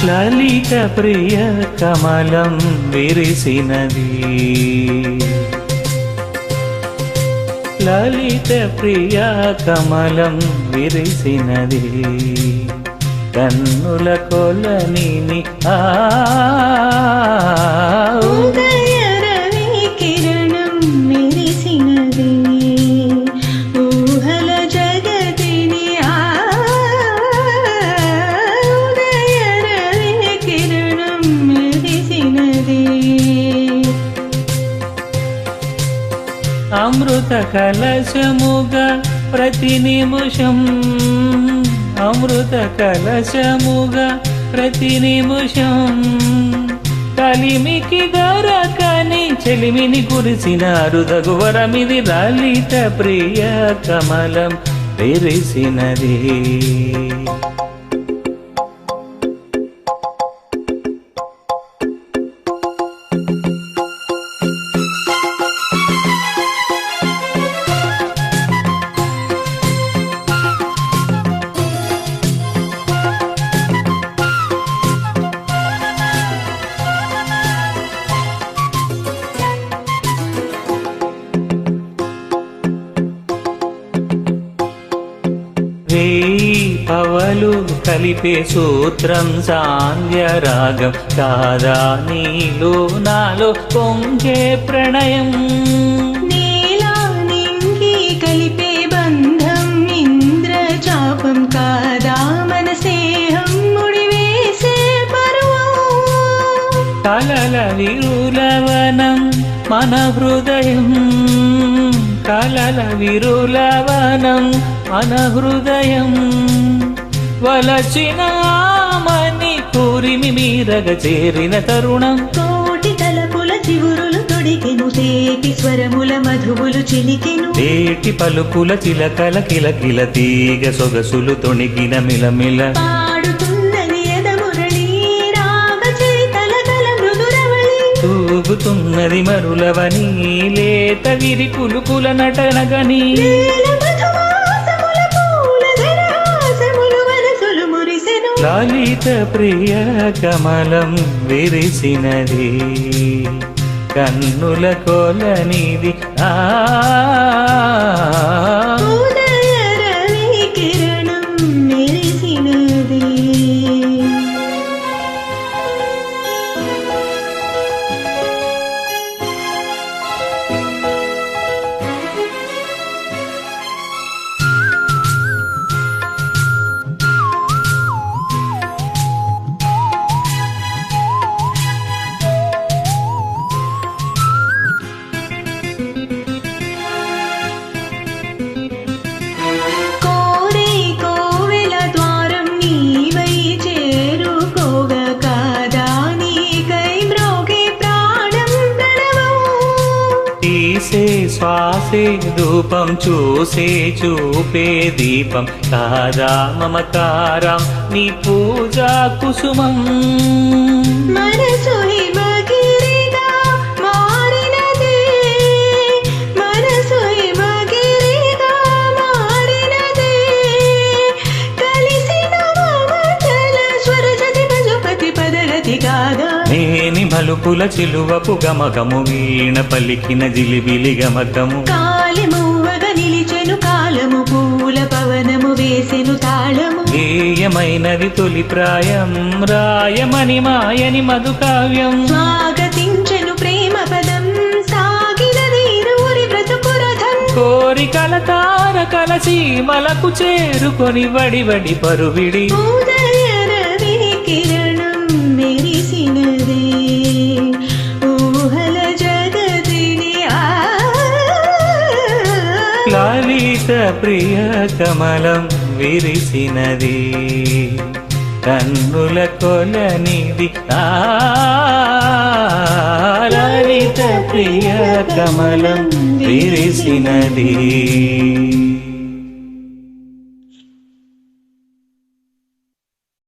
లలిత ప్రియ కమలం విరిసినది లలిత ప్రియ కమలం విరిసినది కన్నుల కొలనిని ఉదయ రవి కిరణం మెరిసినది ఊహల జగతిని ఉదయ రవి కిరణం మెరిసినది అమృత కలశముగా ప్రతి నిమిషం అమృత కలశముగా ప్రతి నిమిషం కలిమికి దొరకని చెలిమిని కురిసిన అరుదగు వరమిది లలిత ప్రియ కమలం విరిసినది పవలు కలిపే సూత్రం సాంధ్యరాగం కాదా నీలో నాలో పొంగే ప్రణయం నీలా నింగి కలిపే బంధం ఇంద్రచాపం కాదా మన స్నేహం ముడివేసే పర్వం కలల విరులవనం మన హృదయం కలల విరులవనం మన హృదయం వలచిన ఆమని కూరిమి మీరగ చేరిన తరుణం కోటి తలపుల చివురులు తొడిగెను తేటి స్వరముల మధువులు చిలికెను తేటి పలుకుల చిలకల కిలకిల తీగ సొగసులు తొణిగిన మిలమిల పాడుతున్నది ఎదమురళి రాగ చేతల కల మృదురవళి తూగుతున్నది మరులవని లేత విరి కులుకుల నటనగని లలిత ప్రియ కమలం విరిసినది కన్నుల కొలనిది ఉదయ రవి కిరణం మెరిసినది శ్వాసే ధూపం చూసే చూపే దీపం కాదా మమకారం నీ పూజా కుసుమం మనసు హిమగిరిగా మారినదే మనసు హిమగిరిగా మారినదే కలిసిన మమతల స్వరజతి పశుపతి పదగతి కాగా నేని మలుపుల చిలువపు గమగము వీణ పలికిన జిలిబిలి గమగము కాలిమూవగ నిలిచెను కాలము పూల పవనము వేసెను తాళము గేయమైనది తొలి ప్రాయం రాయమని మాయని మధు కావ్యం స్వాగతించెను ప్రేమ పదం సాగినది ఇరువురి బ్రతుకురథం కోరికల తారకల సీమలకు చేరుకొని వడి వడి పరువిడి ఉదయ రవి కిరణం మెరిసినది ఊహల జగతిని లలిత ప్రియ కమలం విరిసినది కన్నుల కొలనిది లలిత ప్రియ కమలం విరిసినది